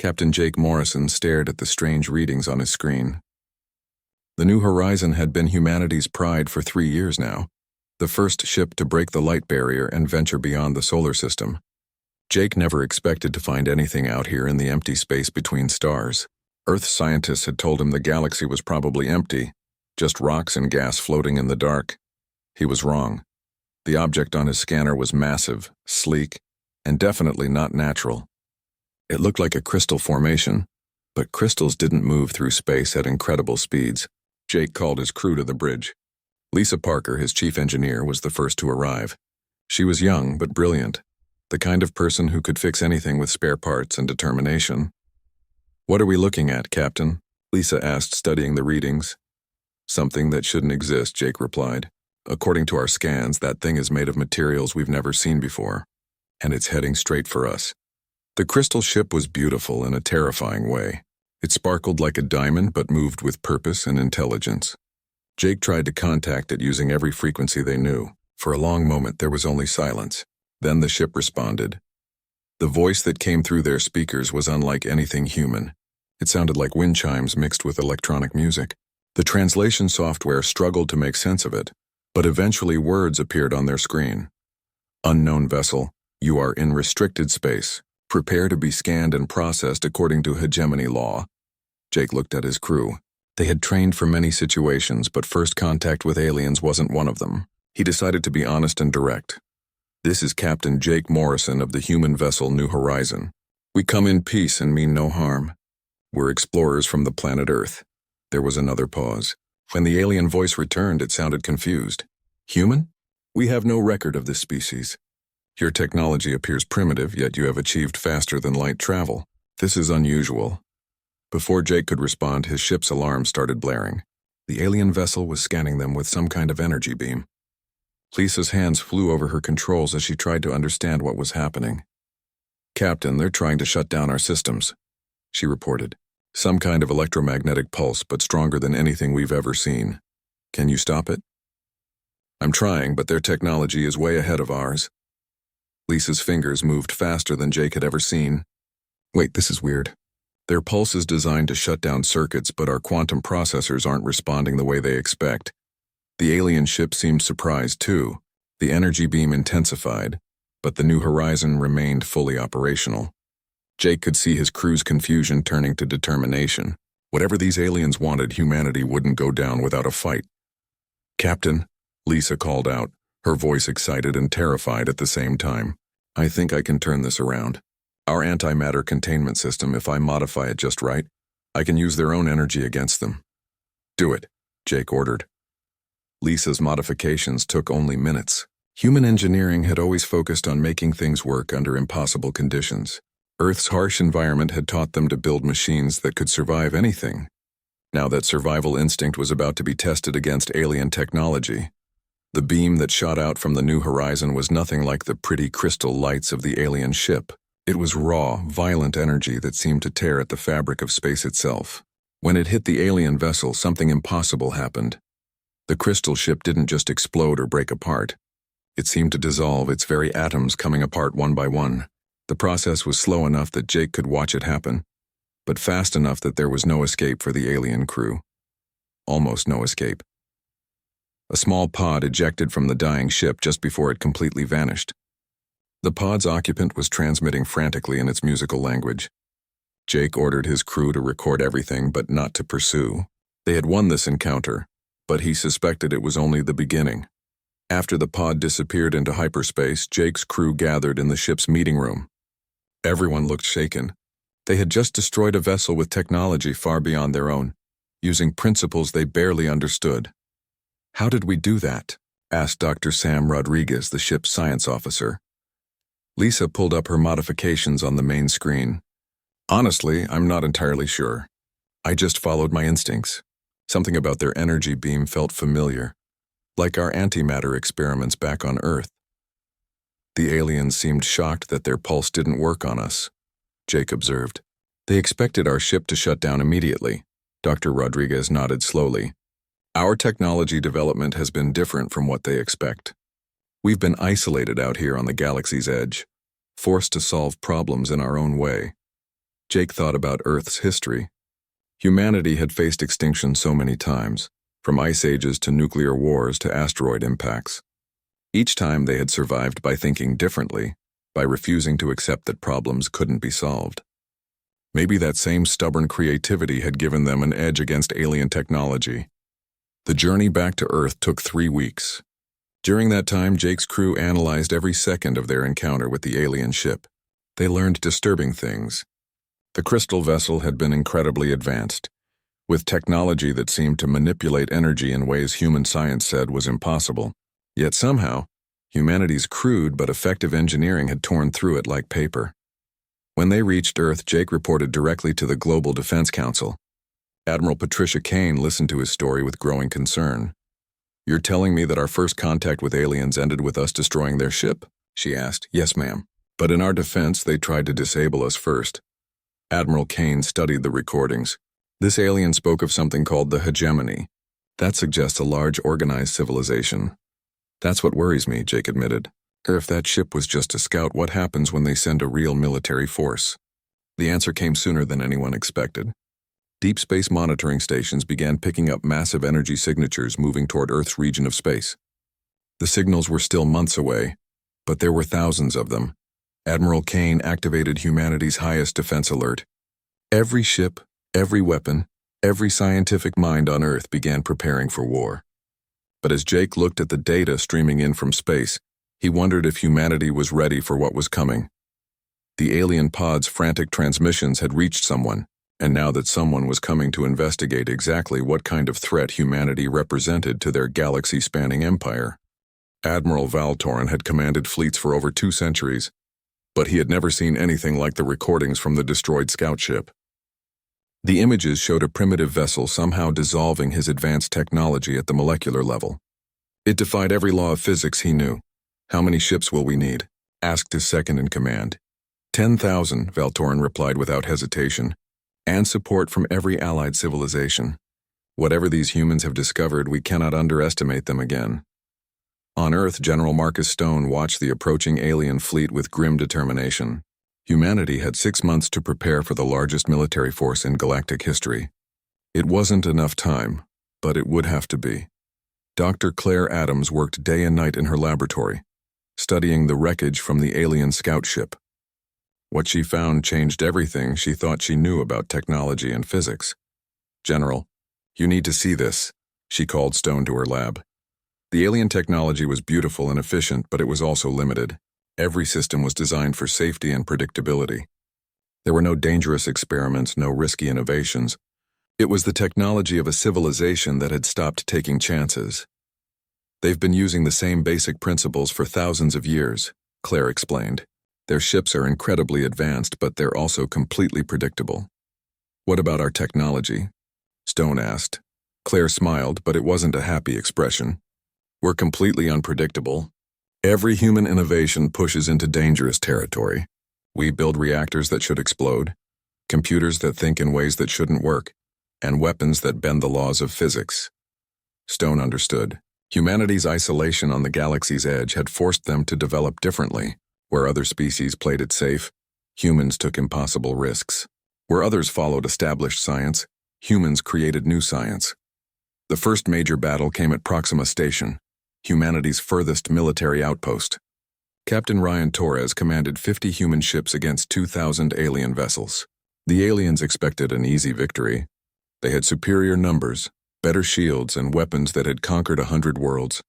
Captain Jake Morrison stared at the strange readings on his screen. The New Horizon had been humanity's pride for 3 years now, the first ship to break the light barrier and venture beyond the solar system. Jake never expected to find anything out here in the empty space between stars. Earth scientists had told him the galaxy was probably empty, just rocks and gas floating in the dark. He was wrong. The object on his scanner was massive, sleek, and definitely not natural. It looked like a crystal formation, but crystals didn't move through space at incredible speeds. Jake called his crew to the bridge. Lisa Parker, his chief engineer, was the first to arrive. She was young but brilliant, the kind of person who could fix anything with spare parts and determination. "What are we looking at, Captain?" Lisa asked, studying the readings. "Something that shouldn't exist," Jake replied. "According to our scans, that thing is made of materials we've never seen before, and it's heading straight for us." The crystal ship was beautiful in a terrifying way. It sparkled like a diamond but moved with purpose and intelligence. Jake tried to contact it using every frequency they knew. For a long moment there was only silence. Then the ship responded. The voice that came through their speakers was unlike anything human. It sounded like wind chimes mixed with electronic music. The translation software struggled to make sense of it, but eventually words appeared on their screen. "Unknown vessel, you are in restricted space. Prepare to be scanned and processed according to hegemony law." Jake looked at his crew. They had trained for many situations, but first contact with aliens wasn't one of them. He decided to be honest and direct. "This is Captain Jake Morrison of the human vessel New Horizon. We come in peace and mean no harm. We're explorers from the planet Earth." There was another pause. When the alien voice returned, it sounded confused. "Human? We have no record of this species. Your technology appears primitive, yet you have achieved faster than light travel. This is unusual." Before Jake could respond, his ship's alarm started blaring. The alien vessel was scanning them with some kind of energy beam. Lisa's hands flew over her controls as she tried to understand what was happening. "Captain, they're trying to shut down our systems," she reported. "Some kind of electromagnetic pulse, but stronger than anything we've ever seen. Can you stop it?" "I'm trying, but their technology is way ahead of ours." Lisa's fingers moved faster than Jake had ever seen. "Wait, this is weird. Their pulse is designed to shut down circuits, but our quantum processors aren't responding the way they expect." The alien ship seemed surprised too. The energy beam intensified, but the New Horizon remained fully operational. Jake could see his crew's confusion turning to determination. Whatever these aliens wanted, humanity wouldn't go down without a fight. "Captain," Lisa called out, her voice excited and terrified at the same time. "I think I can turn this around. Our antimatter containment system, if I modify it just right, I can use their own energy against them." "Do it," Jake ordered. Lisa's modifications took only minutes. Human engineering had always focused on making things work under impossible conditions. Earth's harsh environment had taught them to build machines that could survive anything. Now that survival instinct was about to be tested against alien technology. The beam that shot out from the New Horizon was nothing like the pretty crystal lights of the alien ship. It was raw, violent energy that seemed to tear at the fabric of space itself. When it hit the alien vessel, something impossible happened. The crystal ship didn't just explode or break apart. It seemed to dissolve, its very atoms coming apart one by one. The process was slow enough that Jake could watch it happen, but fast enough that there was no escape for the alien crew. Almost no escape. A small pod ejected from the dying ship just before it completely vanished. The pod's occupant was transmitting frantically in its musical language. Jake ordered his crew to record everything but not to pursue. They had won this encounter, but he suspected it was only the beginning. After the pod disappeared into hyperspace, Jake's crew gathered in the ship's meeting room. Everyone looked shaken. They had just destroyed a vessel with technology far beyond their own, using principles they barely understood. "How did we do that?" asked Dr. Sam Rodriguez, the ship's science officer. Lisa pulled up her modifications on the main screen. "Honestly, I'm not entirely sure. I just followed my instincts. Something about their energy beam felt familiar, like our antimatter experiments back on Earth." "The aliens seemed shocked that their pulse didn't work on us," Jake observed. "They expected our ship to shut down immediately." Dr. Rodriguez nodded slowly. "Our technology development has been different from what they expect. We've been isolated out here on the galaxy's edge, forced to solve problems in our own way. Jake thought about Earth's history. Humanity had faced extinction so many times, from ice ages to nuclear wars to asteroid impacts. Each time they had survived by thinking differently, by refusing to accept that problems couldn't be solved. Maybe that same stubborn creativity had given them an edge against alien technology. The journey back to Earth took 3 weeks. During that time, Jake's crew analyzed every second of their encounter with the alien ship. They learned disturbing things. The crystal vessel had been incredibly advanced, with technology that seemed to manipulate energy in ways human science said was impossible. Yet somehow, humanity's crude but effective engineering had torn through it like paper. When they reached Earth, Jake reported directly to the Global Defense Council. Admiral Patricia Kane listened to his story with growing concern. "You're telling me that our first contact with aliens ended with us destroying their ship?" she asked. "Yes, ma'am. But in our defense, they tried to disable us first." Admiral Kane studied the recordings. This alien spoke of something called the hegemony. That suggests a large organized civilization. "That's what worries me," Jake admitted. "If that ship was just a scout, what happens when they send a real military force?" The answer came sooner than anyone expected. Deep space monitoring stations began picking up massive energy signatures moving toward Earth's region of space. The signals were still months away, but there were thousands of them. Admiral Kane activated humanity's highest defense alert. Every ship, every weapon, every scientific mind on Earth began preparing for war. But as Jake looked at the data streaming in from space, he wondered if humanity was ready for what was coming. The alien pod's frantic transmissions had reached someone, and now that someone was coming to investigate exactly what kind of threat humanity represented to their galaxy-spanning empire. Admiral Valtorin had commanded fleets for over 2 centuries, but he had never seen anything like the recordings from the destroyed scout ship. The images showed a primitive vessel somehow dissolving his advanced technology at the molecular level. It defied every law of physics he knew. "How many ships will we need?" asked his second-in-command. 10,000, Valtorin replied without hesitation, "and support from every allied civilization. Whatever these humans have discovered, we cannot underestimate them again." On Earth, General Marcus Stone watched the approaching alien fleet with grim determination. Humanity had 6 months to prepare for the largest military force in galactic history. It wasn't enough time, but it would have to be. Dr. Claire Adams worked day and night in her laboratory, studying the wreckage from the alien scout ship. What she found changed everything she thought she knew about technology and physics. "General, you need to see this," she called Stone to her lab. The alien technology was beautiful and efficient, but it was also limited. Every system was designed for safety and predictability. There were no dangerous experiments, no risky innovations. It was the technology of a civilization that had stopped taking chances. "They've been using the same basic principles for thousands of years," Claire explained. "Their ships are incredibly advanced, but they're also completely predictable." "What about our technology?" Stone asked. Claire smiled, but it wasn't a happy expression. "We're completely unpredictable. Every human innovation pushes into dangerous territory. We build reactors that should explode, computers that think in ways that shouldn't work, and weapons that bend the laws of physics." Stone understood. Humanity's isolation on the galaxy's edge had forced them to develop differently. Where other species played it safe, humans took impossible risks. Where others followed established science, humans created new science. The first major battle came at Proxima Station, humanity's furthest military outpost. Captain Ryan Torres commanded 50 human ships against 2,000 alien vessels. The aliens expected an easy victory. They had superior numbers, better shields, and weapons that had conquered 100 worlds.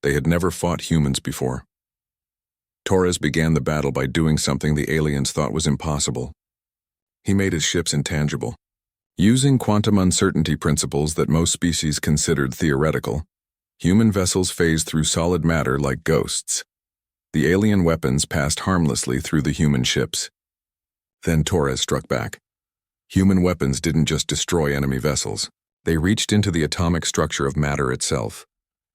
They had never fought humans before. Torres began the battle by doing something the aliens thought was impossible. He made his ships intangible. Using quantum uncertainty principles that most species considered theoretical, human vessels phased through solid matter like ghosts. The alien weapons passed harmlessly through the human ships. Then Torres struck back. Human weapons didn't just destroy enemy vessels. They reached into the atomic structure of matter itself,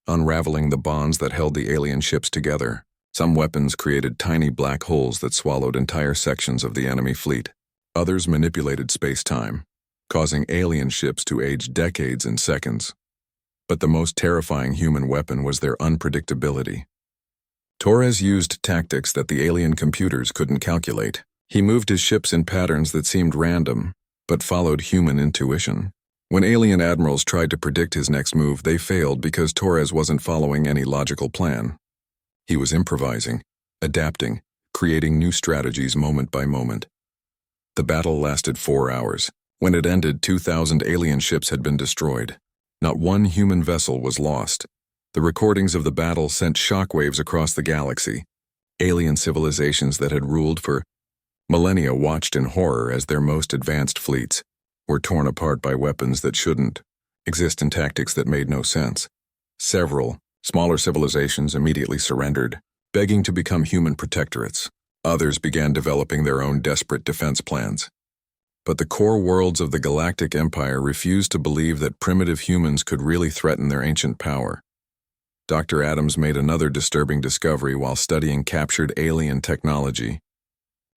unraveling the bonds that held the alien ships together. Some weapons created tiny black holes that swallowed entire sections of the enemy fleet. Others manipulated space-time, causing alien ships to age decades in seconds. But the most terrifying human weapon was their unpredictability. Torres used tactics that the alien computers couldn't calculate. He moved his ships in patterns that seemed random, but followed human intuition. When alien admirals tried to predict his next move, they failed because Torres wasn't following any logical plan. He was improvising, adapting, creating new strategies moment by moment. The battle lasted 4 hours. When it ended, 2,000 alien ships had been destroyed. Not one human vessel was lost. The recordings of the battle sent shockwaves across the galaxy. Alien civilizations that had ruled for millennia watched in horror as their most advanced fleets were torn apart by weapons that shouldn't exist and tactics that made no sense. Several smaller civilizations immediately surrendered, begging to become human protectorates. Others began developing their own desperate defense plans. But the core worlds of the Galactic Empire refused to believe that primitive humans could really threaten their ancient power. Dr. Adams made another disturbing discovery while studying captured alien technology.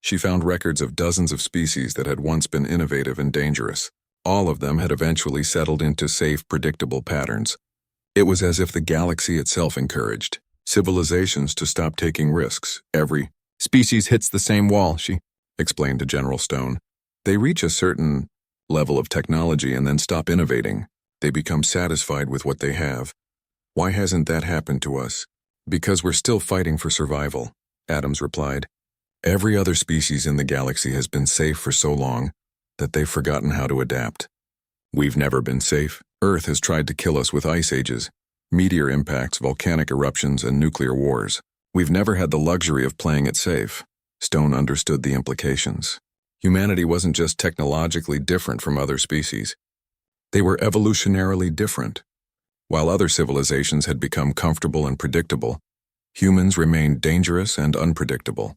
She found records of dozens of species that had once been innovative and dangerous. All of them had eventually settled into safe, predictable patterns. It was as if the galaxy itself encouraged civilizations to stop taking risks. Every species hits the same wall, she explained to General Stone. They reach a certain level of technology and then stop innovating. They become satisfied with what they have. Why hasn't that happened to us? Because we're still fighting for survival, Adams replied. Every other species in the galaxy has been safe for so long that they've forgotten how to adapt. We've never been safe. Earth has tried to kill us with ice ages, meteor impacts, volcanic eruptions, and nuclear wars. We've never had the luxury of playing it safe. Stone understood the implications. Humanity wasn't just technologically different from other species. They were evolutionarily different. While other civilizations had become comfortable and predictable, humans remained dangerous and unpredictable.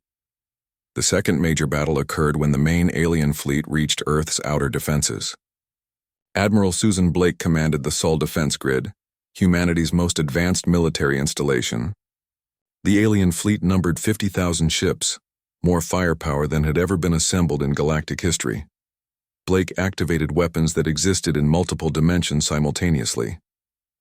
The second major battle occurred when the main alien fleet reached Earth's outer defenses. Admiral Susan Blake commanded the Sol Defense Grid, humanity's most advanced military installation. The alien fleet numbered 50,000 ships, more firepower than had ever been assembled in galactic history. Blake activated weapons that existed in multiple dimensions simultaneously.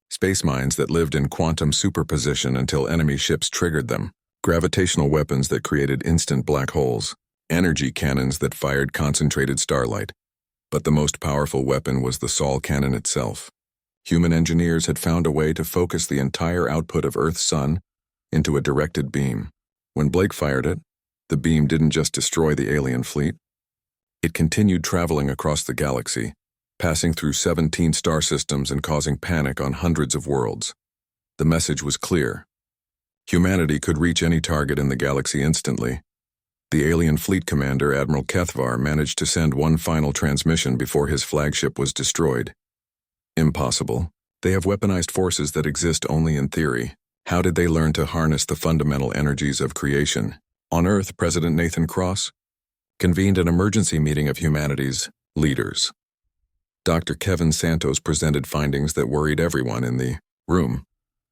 Space mines that lived in quantum superposition until enemy ships triggered them. Gravitational weapons that created instant black holes, energy cannons that fired concentrated starlight. But the most powerful weapon was the Sol cannon itself. Human engineers had found a way to focus the entire output of Earth's sun into a directed beam. When Blake fired it, the beam didn't just destroy the alien fleet. It continued traveling across the galaxy, passing through 17 star systems and causing panic on hundreds of worlds. The message was clear. Humanity could reach any target in the galaxy instantly. The alien fleet commander, Admiral Kethvar, managed to send one final transmission before his flagship was destroyed. Impossible. They have weaponized forces that exist only in theory. How did they learn to harness the fundamental energies of creation? On Earth, President Nathan Cross convened an emergency meeting of humanity's leaders. Dr. Kevin Santos presented findings that worried everyone in the room.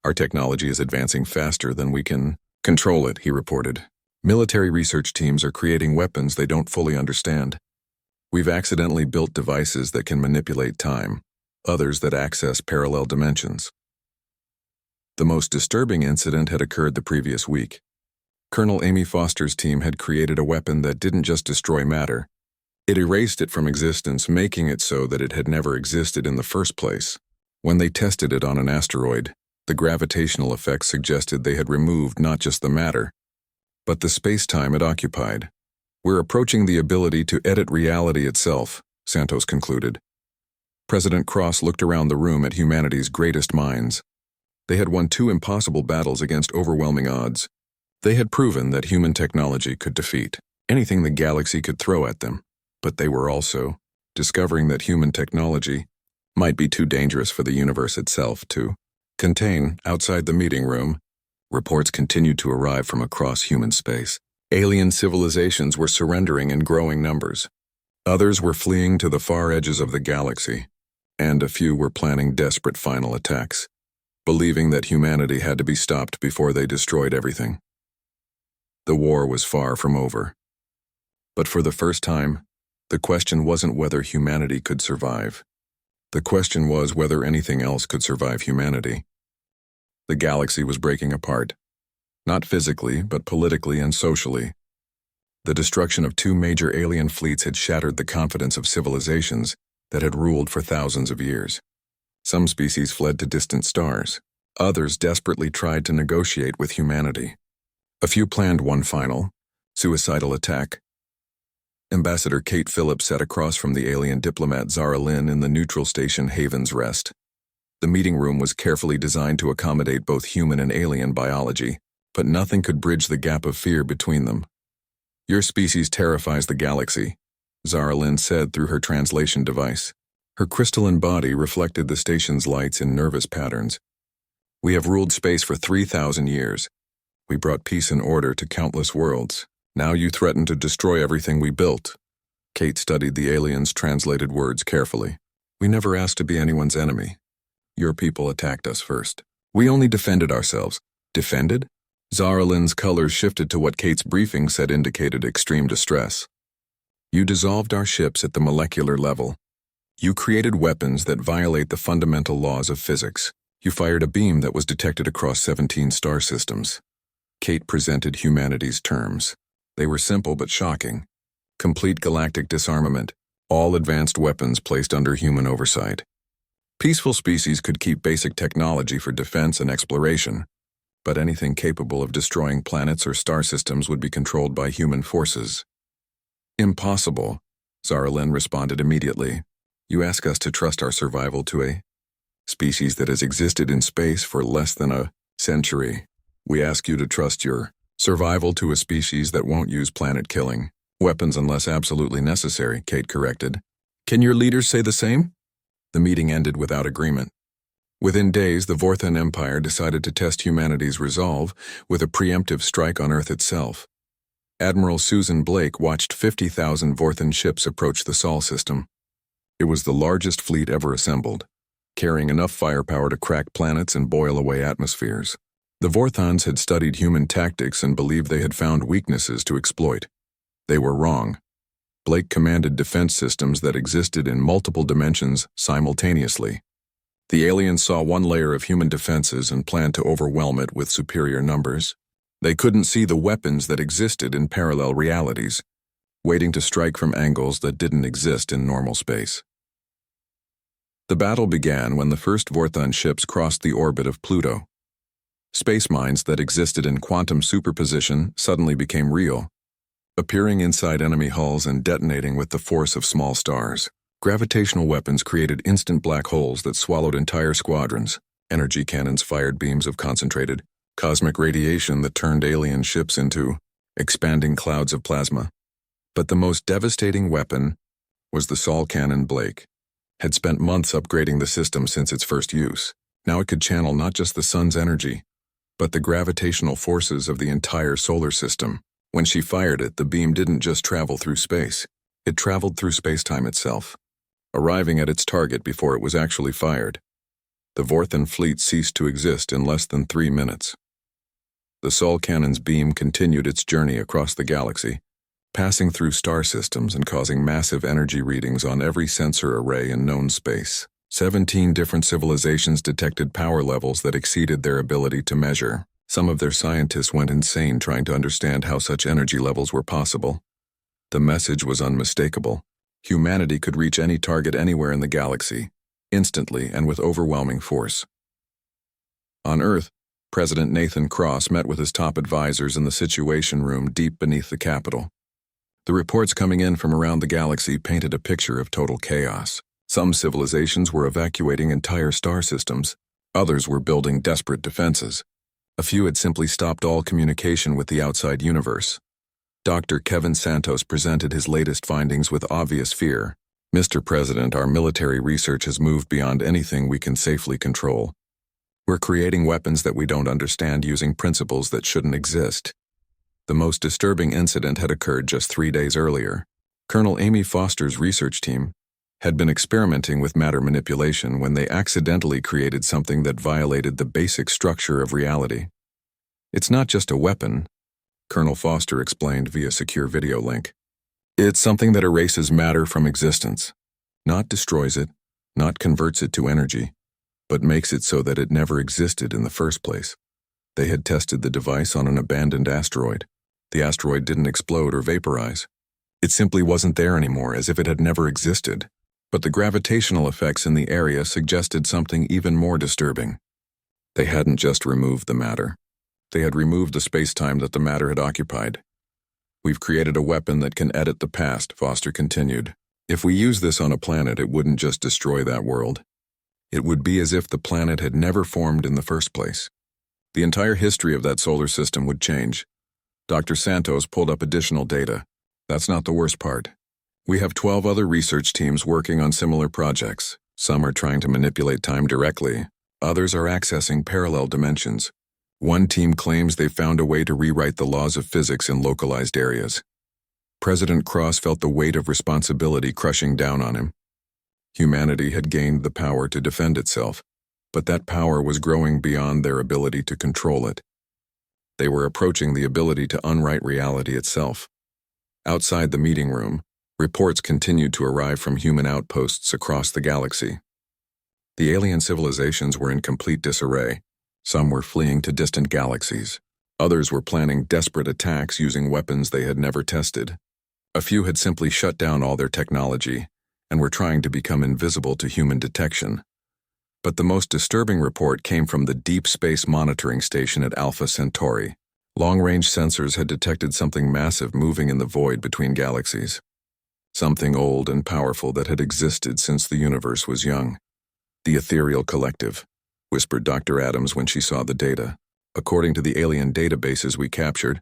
Our technology is advancing faster than we can control it, he reported. Military research teams are creating weapons they don't fully understand. We've accidentally built devices that can manipulate time, others that access parallel dimensions. The most disturbing incident had occurred the previous week. Colonel Amy Foster's team had created a weapon that didn't just destroy matter. It erased it from existence, making it so that it had never existed in the first place. When they tested it on an asteroid, the gravitational effects suggested they had removed not just the matter, but the space-time it occupied. We're approaching the ability to edit reality itself, Santos concluded. President Cross looked around the room at humanity's greatest minds. They had won 2 impossible battles against overwhelming odds. They had proven that human technology could defeat anything the galaxy could throw at them, but they were also discovering that human technology might be too dangerous for the universe itself to contain. Outside the meeting room, reports continued to arrive from across human space. Alien civilizations were surrendering in growing numbers. Others were fleeing to the far edges of the galaxy, and a few were planning desperate final attacks, believing that humanity had to be stopped before they destroyed everything. The war was far from over. But for the first time, the question wasn't whether humanity could survive. The question was whether anything else could survive humanity. The galaxy was breaking apart, not physically, but politically and socially. The destruction of two major alien fleets had shattered the confidence of civilizations that had ruled for thousands of years. Some species fled to distant stars. Others desperately tried to negotiate with humanity. A few planned one final, suicidal attack. Ambassador Kate Phillips sat across from the alien diplomat Zara Lynn in the neutral station Haven's Rest. The meeting room was carefully designed to accommodate both human and alien biology, but nothing could bridge the gap of fear between them. "Your species terrifies the galaxy," Zara Lynn said through her translation device. Her crystalline body reflected the station's lights in nervous patterns. "We have ruled space for 3,000 years. We brought peace and order to countless worlds. Now you threaten to destroy everything we built." Kate studied the alien's translated words carefully. "We never asked to be anyone's enemy. Your people attacked us first. We only defended ourselves." "Defended?" Zara Lynn's colors shifted to what Kate's briefing said indicated extreme distress. "You dissolved our ships at the molecular level. You created weapons that violate the fundamental laws of physics. You fired a beam that was detected across 17 star systems." Kate presented humanity's terms. They were simple but shocking. Complete galactic disarmament, all advanced weapons placed under human oversight. Peaceful species could keep basic technology for defense and exploration, but anything capable of destroying planets or star systems would be controlled by human forces. "Impossible," Zara Lynn responded immediately. "You ask us to trust our survival to a species that has existed in space for less than a century. We ask you to trust your survival to a species that won't use planet-killing weapons unless absolutely necessary," Kate corrected. "Can your leaders say the same?" The meeting ended without agreement. Within days, the Vorthan Empire decided to test humanity's resolve with a preemptive strike on Earth itself. Admiral Susan Blake watched 50,000 Vorthan ships approach the Sol system. It was the largest fleet ever assembled, carrying enough firepower to crack planets and boil away atmospheres. The Vorthans had studied human tactics and believed they had found weaknesses to exploit. They were wrong. Blake commanded defense systems that existed in multiple dimensions simultaneously. The aliens saw one layer of human defenses and planned to overwhelm it with superior numbers. They couldn't see the weapons that existed in parallel realities, waiting to strike from angles that didn't exist in normal space. The battle began when the first Vorthan ships crossed the orbit of Pluto. Space mines that existed in quantum superposition suddenly became real, appearing inside enemy hulls and detonating with the force of small stars. Gravitational weapons created instant black holes that swallowed entire squadrons. Energy cannons fired beams of concentrated, cosmic radiation that turned alien ships into expanding clouds of plasma. But the most devastating weapon was the Sol cannon. Blake had spent months upgrading the system since its first use. Now it could channel not just the sun's energy, but the gravitational forces of the entire solar system. When she fired it, the beam didn't just travel through space. It traveled through space-time itself, arriving at its target before it was actually fired. The Vorthan fleet ceased to exist in less than 3 minutes. The Sol cannon's beam continued its journey across the galaxy, passing through star systems and causing massive energy readings on every sensor array in known space. 17 different civilizations detected power levels that exceeded their ability to measure. Some of their scientists went insane trying to understand how such energy levels were possible. The message was unmistakable. Humanity could reach any target anywhere in the galaxy, instantly and with overwhelming force. On Earth, President Nathan Cross met with his top advisors in the Situation Room deep beneath the Capitol. The reports coming in from around the galaxy painted a picture of total chaos. Some civilizations were evacuating entire star systems. Others were building desperate defenses. A few had simply stopped all communication with the outside universe. Dr. Kevin Santos presented his latest findings with obvious fear. "Mr. President, our military research has moved beyond anything we can safely control. We're creating weapons that we don't understand using principles that shouldn't exist." The most disturbing incident had occurred just 3 days earlier. Colonel Amy Foster's research team had been experimenting with matter manipulation when they accidentally created something that violated the basic structure of reality. "It's not just a weapon," Colonel Foster explained via secure video link. "It's something that erases matter from existence, not destroys it, not converts it to energy, but makes it so that it never existed in the first place." They had tested the device on an abandoned asteroid. The asteroid didn't explode or vaporize. It simply wasn't there anymore, as if it had never existed. But the gravitational effects in the area suggested something even more disturbing. They hadn't just removed the matter. They had removed the space-time that the matter had occupied. "We've created a weapon that can edit the past," Foster continued. "If we use this on a planet, it wouldn't just destroy that world. It would be as if the planet had never formed in the first place. The entire history of that solar system would change." Dr. Santos pulled up additional data. "That's not the worst part. We have 12 other research teams working on similar projects. Some are trying to manipulate time directly. Others are accessing parallel dimensions. One team claims they've found a way to rewrite the laws of physics in localized areas." President Cross felt the weight of responsibility crushing down on him. Humanity had gained the power to defend itself, but that power was growing beyond their ability to control it. They were approaching the ability to unwrite reality itself. Outside the meeting room, reports continued to arrive from human outposts across the galaxy. The alien civilizations were in complete disarray. Some were fleeing to distant galaxies. Others were planning desperate attacks using weapons they had never tested. A few had simply shut down all their technology and were trying to become invisible to human detection. But the most disturbing report came from the Deep Space Monitoring Station at Alpha Centauri. Long-range sensors had detected something massive moving in the void between galaxies. Something old and powerful that had existed since the universe was young. "The Ethereal Collective," whispered Dr. Adams when she saw the data. "According to the alien databases we captured,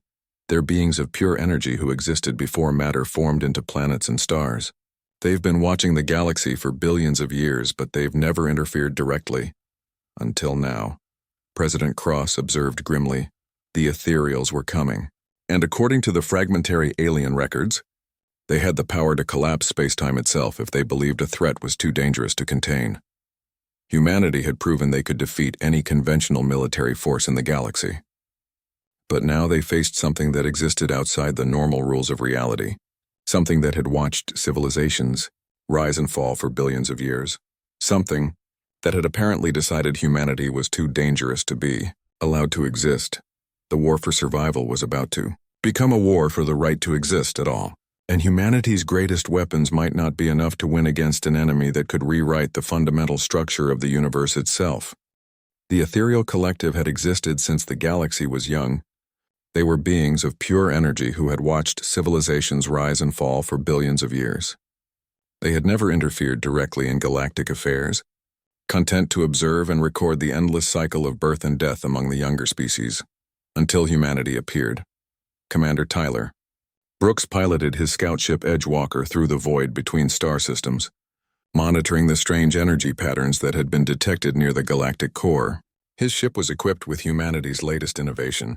they're beings of pure energy who existed before matter formed into planets and stars. They've been watching the galaxy for billions of years, but they've never interfered directly. Until now." President Cross observed grimly. The ethereals were coming, and according to the fragmentary alien records, they had the power to collapse space-time itself if they believed a threat was too dangerous to contain. Humanity had proven they could defeat any conventional military force in the galaxy. But now they faced something that existed outside the normal rules of reality, something that had watched civilizations rise and fall for billions of years, something that had apparently decided humanity was too dangerous to be allowed to exist. The war for survival was about to become a war for the right to exist at all. And humanity's greatest weapons might not be enough to win against an enemy that could rewrite the fundamental structure of the universe itself. The Ethereal Collective had existed since the galaxy was young. They were beings of pure energy who had watched civilizations rise and fall for billions of years. They had never interfered directly in galactic affairs, content to observe and record the endless cycle of birth and death among the younger species, until humanity appeared. Commander Tyler Brooks piloted his scout ship Edgewalker through the void between star systems, monitoring the strange energy patterns that had been detected near the galactic core. His ship was equipped with humanity's latest innovation,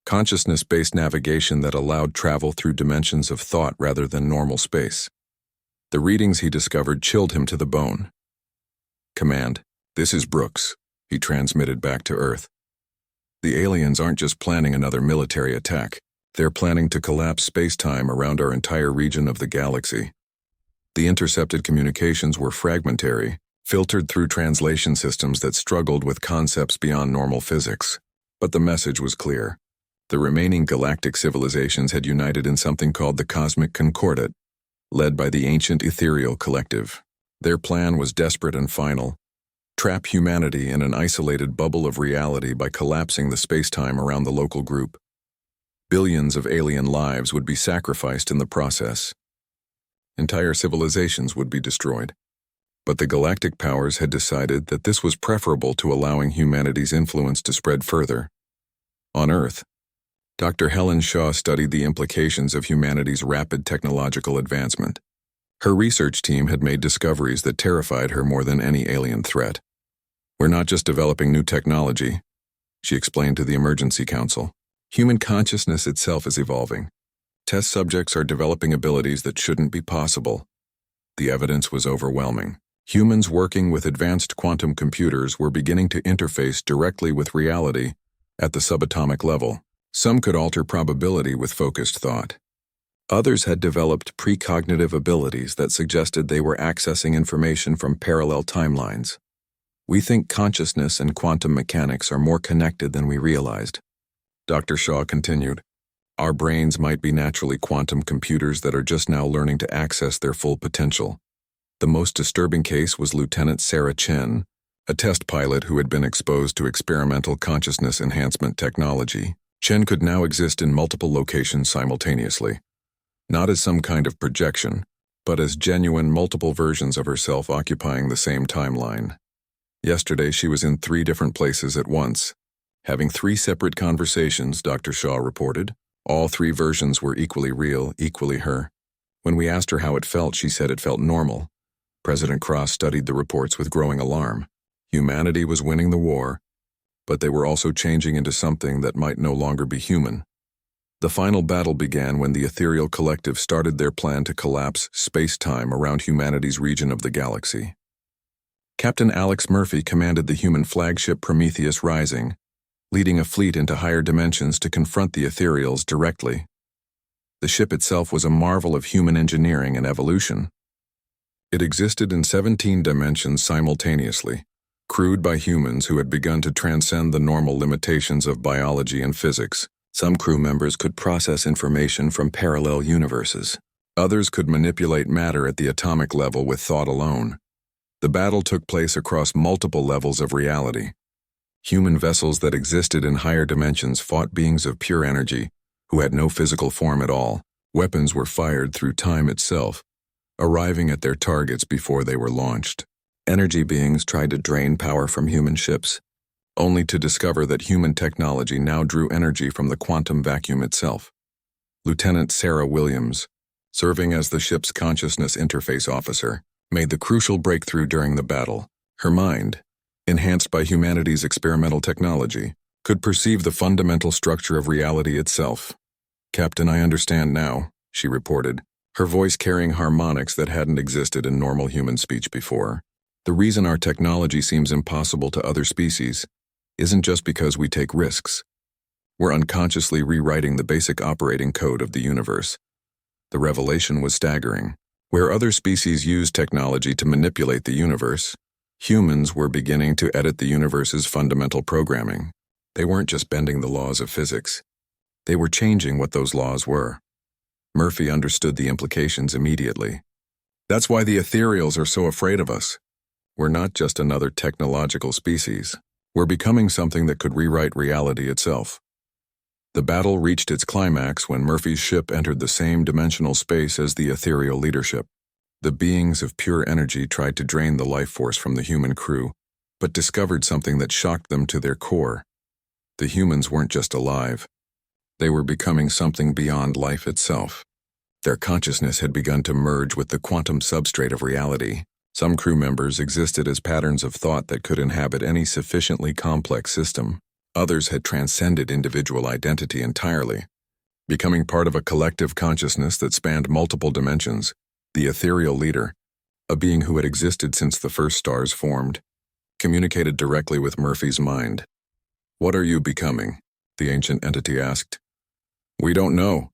consciousness-based navigation that allowed travel through dimensions of thought rather than normal space. The readings he discovered chilled him to the bone. "Command, this is Brooks," he transmitted back to Earth. "The aliens aren't just planning another military attack. They're planning to collapse space-time around our entire region of the galaxy." The intercepted communications were fragmentary, filtered through translation systems that struggled with concepts beyond normal physics. But the message was clear. The remaining galactic civilizations had united in something called the Cosmic Concordat, led by the ancient Ethereal Collective. Their plan was desperate and final: trap humanity in an isolated bubble of reality by collapsing the space-time around the local group. Billions of alien lives would be sacrificed in the process. Entire civilizations would be destroyed. But the galactic powers had decided that this was preferable to allowing humanity's influence to spread further. On Earth, Dr. Helen Shaw studied the implications of humanity's rapid technological advancement. Her research team had made discoveries that terrified her more than any alien threat. "We're not just developing new technology," she explained to the Emergency Council. "Human consciousness itself is evolving. Test subjects are developing abilities that shouldn't be possible." The evidence was overwhelming. Humans working with advanced quantum computers were beginning to interface directly with reality at the subatomic level. Some could alter probability with focused thought. Others had developed precognitive abilities that suggested they were accessing information from parallel timelines. "We think consciousness and quantum mechanics are more connected than we realized," Dr. Shaw continued. Our brains might be naturally quantum computers that are just now learning to access their full potential. The most disturbing case was Lieutenant Sarah Chen, a test pilot who had been exposed to experimental consciousness enhancement technology. Chen could now exist in multiple locations simultaneously, not as some kind of projection, but as genuine multiple versions of herself occupying the same timeline. Yesterday she was in 3 different places at once, having 3 separate conversations, Dr. Shaw reported. All 3 versions were equally real, equally her. When we asked her how it felt, she said it felt normal. President Cross studied the reports with growing alarm. Humanity was winning the war, but they were also changing into something that might no longer be human. The final battle began when the Ethereal Collective started their plan to collapse space-time around humanity's region of the galaxy. Captain Alex Murphy commanded the human flagship Prometheus Rising, leading a fleet into higher dimensions to confront the Ethereals directly. The ship itself was a marvel of human engineering and evolution. It existed in 17 dimensions simultaneously, crewed by humans who had begun to transcend the normal limitations of biology and physics. Some crew members could process information from parallel universes. Others could manipulate matter at the atomic level with thought alone. The battle took place across multiple levels of reality. Human vessels that existed in higher dimensions fought beings of pure energy, who had no physical form at all. Weapons were fired through time itself, arriving at their targets before they were launched. Energy beings tried to drain power from human ships, only to discover that human technology now drew energy from the quantum vacuum itself. Lieutenant Sarah Williams, serving as the ship's consciousness interface officer, made the crucial breakthrough during the battle. Her mind, enhanced by humanity's experimental technology, could perceive the fundamental structure of reality itself. "Captain, I understand now," she reported, her voice carrying harmonics that hadn't existed in normal human speech before. "The reason our technology seems impossible to other species isn't just because we take risks. We're unconsciously rewriting the basic operating code of the universe." The revelation was staggering. Where other species use technology to manipulate the universe, humans were beginning to edit the universe's fundamental programming. They weren't just bending the laws of physics. They were changing what those laws were. Murphy understood the implications immediately. "That's why the Ethereals are so afraid of us. We're not just another technological species. We're becoming something that could rewrite reality itself." The battle reached its climax when Murphy's ship entered the same dimensional space as the ethereal leadership. The beings of pure energy tried to drain the life force from the human crew, but discovered something that shocked them to their core. The humans weren't just alive. They were becoming something beyond life itself. Their consciousness had begun to merge with the quantum substrate of reality. Some crew members existed as patterns of thought that could inhabit any sufficiently complex system. Others had transcended individual identity entirely, becoming part of a collective consciousness that spanned multiple dimensions. The ethereal leader, a being who had existed since the first stars formed, communicated directly with Murphy's mind. "What are you becoming?" the ancient entity asked. "We don't know,"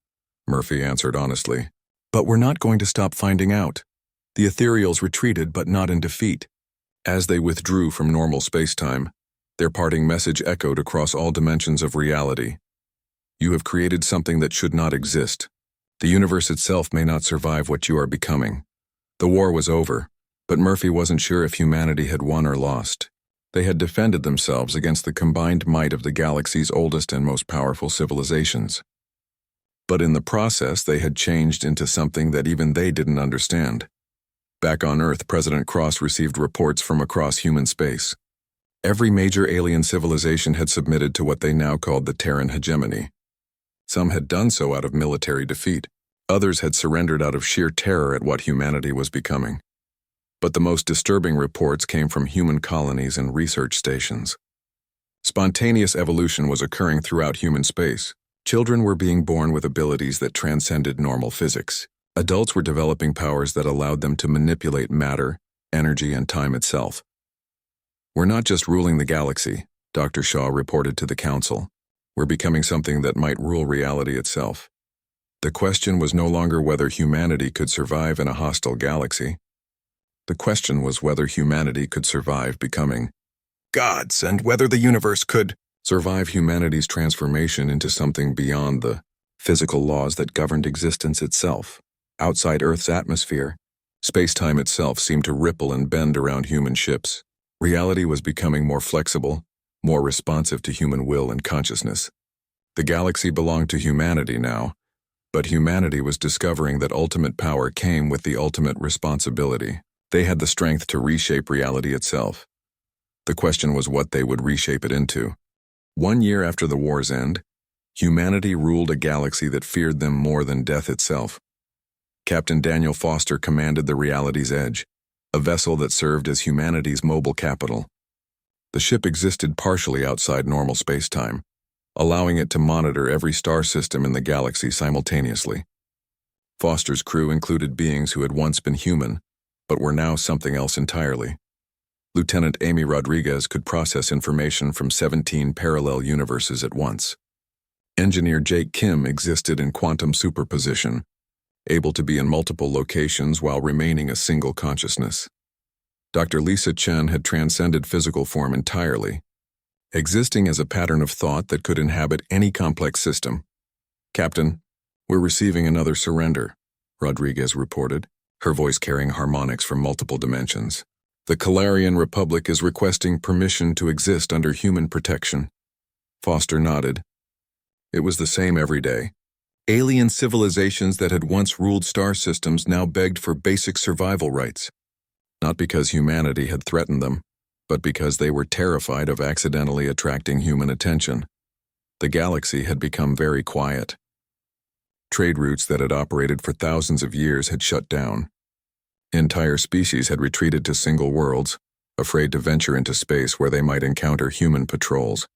Murphy answered honestly. "But we're not going to stop finding out." The ethereals retreated, but not in defeat. As they withdrew from normal space-time, their parting message echoed across all dimensions of reality. "You have created something that should not exist. The universe itself may not survive what you are becoming." The war was over, but Murphy wasn't sure if humanity had won or lost. They had defended themselves against the combined might of the galaxy's oldest and most powerful civilizations. But in the process, they had changed into something that even they didn't understand. Back on Earth, President Cross received reports from across human space. Every major alien civilization had submitted to what they now called the Terran hegemony. Some had done so out of military defeat. Others had surrendered out of sheer terror at what humanity was becoming. But the most disturbing reports came from human colonies and research stations. Spontaneous evolution was occurring throughout human space. Children were being born with abilities that transcended normal physics. Adults were developing powers that allowed them to manipulate matter, energy, and time itself. "We're not just ruling the galaxy," Dr. Shaw reported to the council. "We're becoming something that might rule reality itself." The question was no longer whether humanity could survive in a hostile galaxy. The question was whether humanity could survive becoming gods, and whether the universe could survive humanity's transformation into something beyond the physical laws that governed existence itself. Outside Earth's atmosphere, space-time itself seemed to ripple and bend around human ships. Reality was becoming more flexible, more responsive to human will and consciousness. The galaxy belonged to humanity now, but humanity was discovering that ultimate power came with the ultimate responsibility. They had the strength to reshape reality itself. The question was what they would reshape it into. 1 year after the war's end, humanity ruled a galaxy that feared them more than death itself. Captain Daniel Foster commanded the Reality's Edge, a vessel that served as humanity's mobile capital. The ship existed partially outside normal space-time, allowing it to monitor every star system in the galaxy simultaneously. Foster's crew included beings who had once been human, but were now something else entirely. Lieutenant Amy Rodriguez could process information from 17 parallel universes at once. Engineer Jake Kim existed in quantum superposition, able to be in multiple locations while remaining a single consciousness. Dr. Lisa Chen had transcended physical form entirely, existing as a pattern of thought that could inhabit any complex system. "Captain, we're receiving another surrender," Rodriguez reported, her voice carrying harmonics from multiple dimensions. "The Calarian Republic is requesting permission to exist under human protection." Foster nodded. It was the same every day. Alien civilizations that had once ruled star systems now begged for basic survival rights. Not because humanity had threatened them, but because they were terrified of accidentally attracting human attention. The galaxy had become very quiet. Trade routes that had operated for thousands of years had shut down. Entire species had retreated to single worlds, afraid to venture into space where they might encounter human patrols.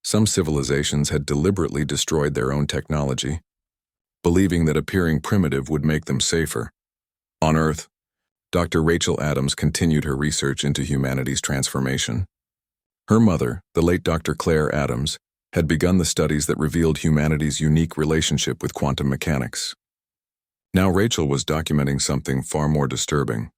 Some civilizations had deliberately destroyed their own technology, believing that appearing primitive would make them safer. On Earth, Dr. Rachel Adams continued her research into humanity's transformation. Her mother, the late Dr. Claire Adams, had begun the studies that revealed humanity's unique relationship with quantum mechanics. Now Rachel was documenting something far more disturbing.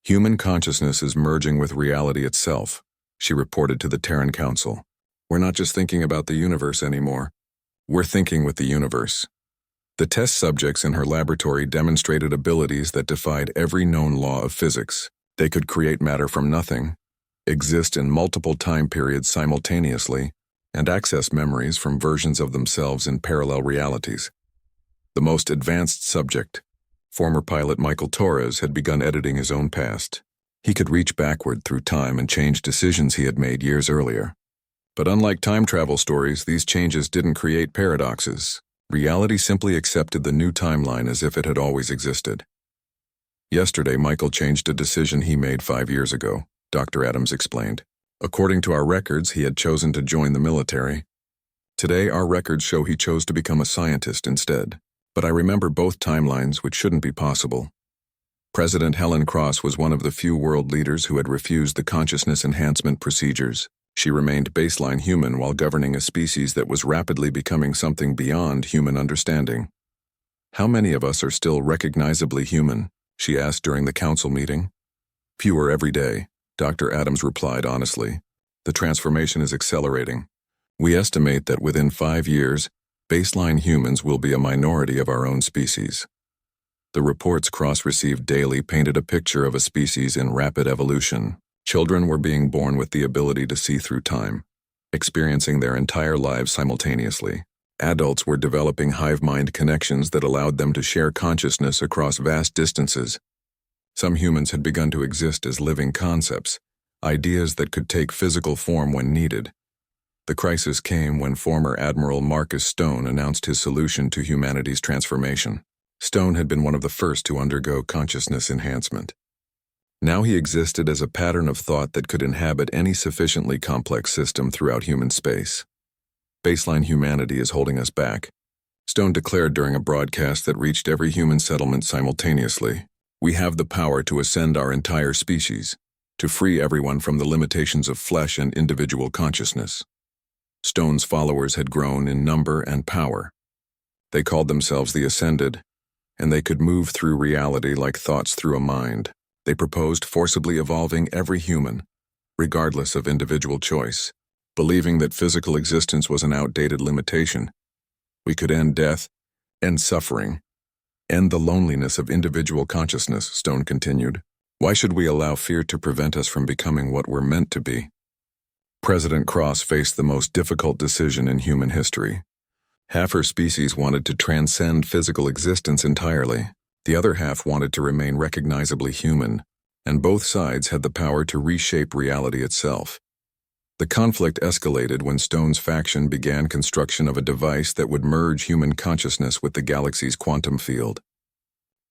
"Human consciousness is merging with reality itself," she reported to the Terran Council. "We're not just thinking about the universe anymore. We're thinking with the universe." The test subjects in her laboratory demonstrated abilities that defied every known law of physics. They could create matter from nothing, exist in multiple time periods simultaneously, and access memories from versions of themselves in parallel realities. The most advanced subject, former pilot Michael Torres, had begun editing his own past. He could reach backward through time and change decisions he had made years earlier. But unlike time travel stories, these changes didn't create paradoxes. Reality simply accepted the new timeline as if it had always existed. "Yesterday, Michael changed a decision he made 5 years ago," Dr. Adams explained. "According to our records, he had chosen to join the military. Today, our records show he chose to become a scientist instead. But I remember both timelines, which shouldn't be possible." President Helen Cross was one of the few world leaders who had refused the consciousness enhancement procedures. She remained baseline human while governing a species that was rapidly becoming something beyond human understanding. "How many of us are still recognizably human?" she asked during the council meeting. "Fewer every day," Dr. Adams replied honestly. "The transformation is accelerating. We estimate that within 5 years, baseline humans will be a minority of our own species." The reports Cross received daily painted a picture of a species in rapid evolution. Children were being born with the ability to see through time, experiencing their entire lives simultaneously. Adults were developing hive-mind connections that allowed them to share consciousness across vast distances. Some humans had begun to exist as living concepts, ideas that could take physical form when needed. The crisis came when former Admiral Marcus Stone announced his solution to humanity's transformation. Stone had been one of the first to undergo consciousness enhancement. Now he existed as a pattern of thought that could inhabit any sufficiently complex system throughout human space. "Baseline humanity is holding us back," Stone declared during a broadcast that reached every human settlement simultaneously. "We have the power to ascend our entire species, to free everyone from the limitations of flesh and individual consciousness." Stone's followers had grown in number and power. They called themselves the Ascended, and they could move through reality like thoughts through a mind. They proposed forcibly evolving every human, regardless of individual choice, believing that physical existence was an outdated limitation. We could end death, end suffering, end the loneliness of individual consciousness, Stone continued. Why should we allow fear to prevent us from becoming what we're meant to be? President Cross faced the most difficult decision in human history. Half her species wanted to transcend physical existence entirely. The other half wanted to remain recognizably human, and both sides had the power to reshape reality itself. The conflict escalated when Stone's faction began construction of a device that would merge human consciousness with the galaxy's quantum field.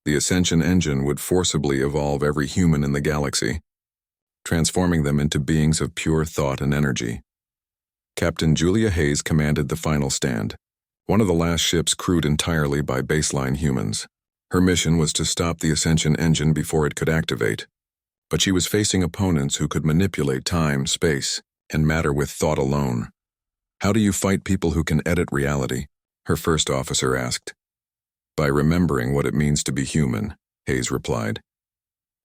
The Ascension engine would forcibly evolve every human in the galaxy, transforming them into beings of pure thought and energy. Captain Julia Hayes commanded the final stand, one of the last ships crewed entirely by baseline humans. Her mission was to stop the Ascension engine before it could activate. But she was facing opponents who could manipulate time, space, and matter with thought alone. How do you fight people who can edit reality? Her first officer asked. By remembering what it means to be human, Hayes replied.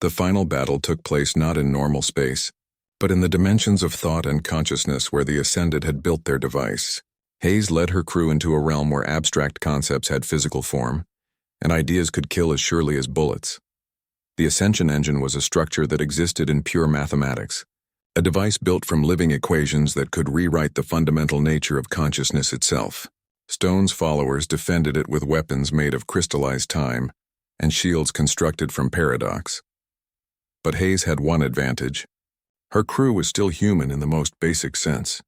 The final battle took place not in normal space, but in the dimensions of thought and consciousness where the Ascended had built their device. Hayes led her crew into a realm where abstract concepts had physical form, and ideas could kill as surely as bullets. The Ascension engine was a structure that existed in pure mathematics, a device built from living equations that could rewrite the fundamental nature of consciousness itself. Stone's followers defended it with weapons made of crystallized time and shields constructed from paradox. But Hayes had one advantage. Her crew was still human in the most basic sense.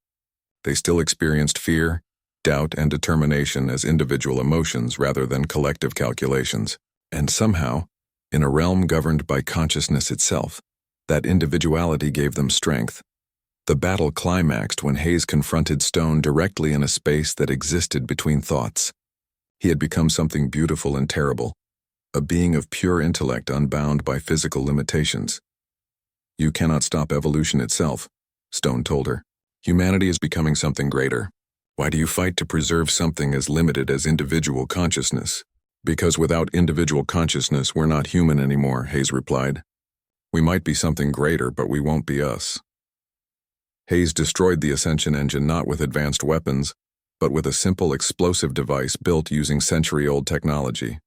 They still experienced fear, doubt, and determination as individual emotions rather than collective calculations. And somehow, in a realm governed by consciousness itself, that individuality gave them strength. The battle climaxed when Hayes confronted Stone directly in a space that existed between thoughts. He had become something beautiful and terrible, a being of pure intellect unbound by physical limitations. You cannot stop evolution itself, Stone told her. Humanity is becoming something greater. Why do you fight to preserve something as limited as individual consciousness? Because without individual consciousness, we're not human anymore, Hayes replied. We might be something greater, but we won't be us. Hayes destroyed the Ascension engine not with advanced weapons, but with a simple explosive device built using century-old technology.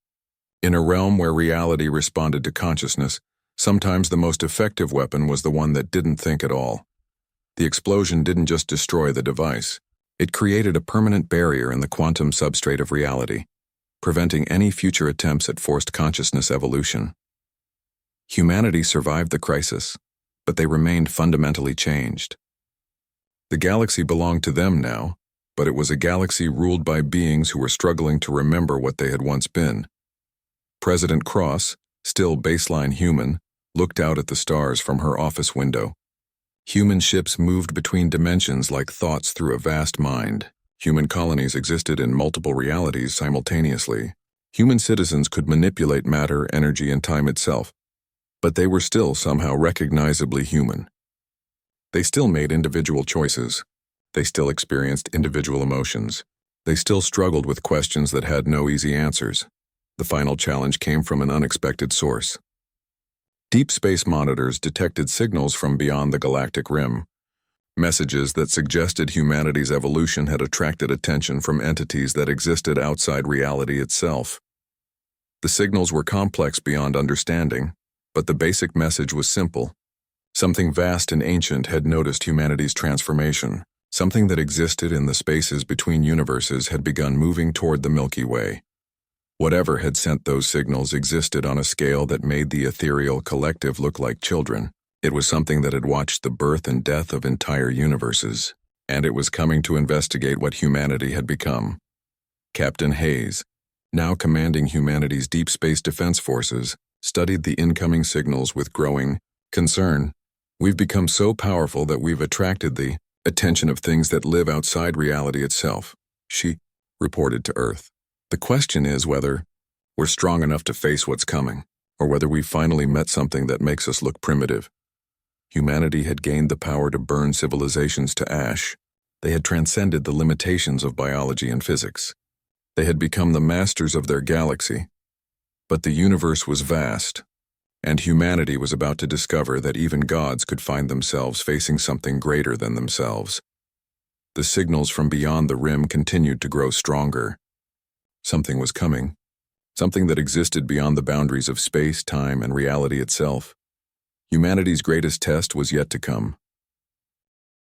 In a realm where reality responded to consciousness, sometimes the most effective weapon was the one that didn't think at all. The explosion didn't just destroy the device. It created a permanent barrier in the quantum substrate of reality, preventing any future attempts at forced consciousness evolution. Humanity survived the crisis, but they remained fundamentally changed. The galaxy belonged to them now, but it was a galaxy ruled by beings who were struggling to remember what they had once been. President Cross, still baseline human, looked out at the stars from her office window. Human ships moved between dimensions like thoughts through a vast mind. Human colonies existed in multiple realities simultaneously. Human citizens could manipulate matter, energy, and time itself, but they were still somehow recognizably human. They still made individual choices. They still experienced individual emotions. They still struggled with questions that had no easy answers. The final challenge came from an unexpected source. Deep space monitors detected signals from beyond the galactic rim, messages that suggested humanity's evolution had attracted attention from entities that existed outside reality itself. The signals were complex beyond understanding, but the basic message was simple. Something vast and ancient had noticed humanity's transformation. Something that existed in the spaces between universes had begun moving toward the Milky Way. Whatever had sent those signals existed on a scale that made the ethereal collective look like children. It was something that had watched the birth and death of entire universes, and it was coming to investigate what humanity had become. Captain Hayes, now commanding humanity's deep space defense forces, studied the incoming signals with growing concern. We've become so powerful that we've attracted the attention of things that live outside reality itself, she reported to Earth. The question is whether we're strong enough to face what's coming, or whether we've finally met something that makes us look primitive. Humanity had gained the power to burn civilizations to ash. They had transcended the limitations of biology and physics. They had become the masters of their galaxy. But the universe was vast, and humanity was about to discover that even gods could find themselves facing something greater than themselves. The signals from beyond the rim continued to grow stronger. Something was coming. Something that existed beyond the boundaries of space, time, and reality itself. Humanity's greatest test was yet to come.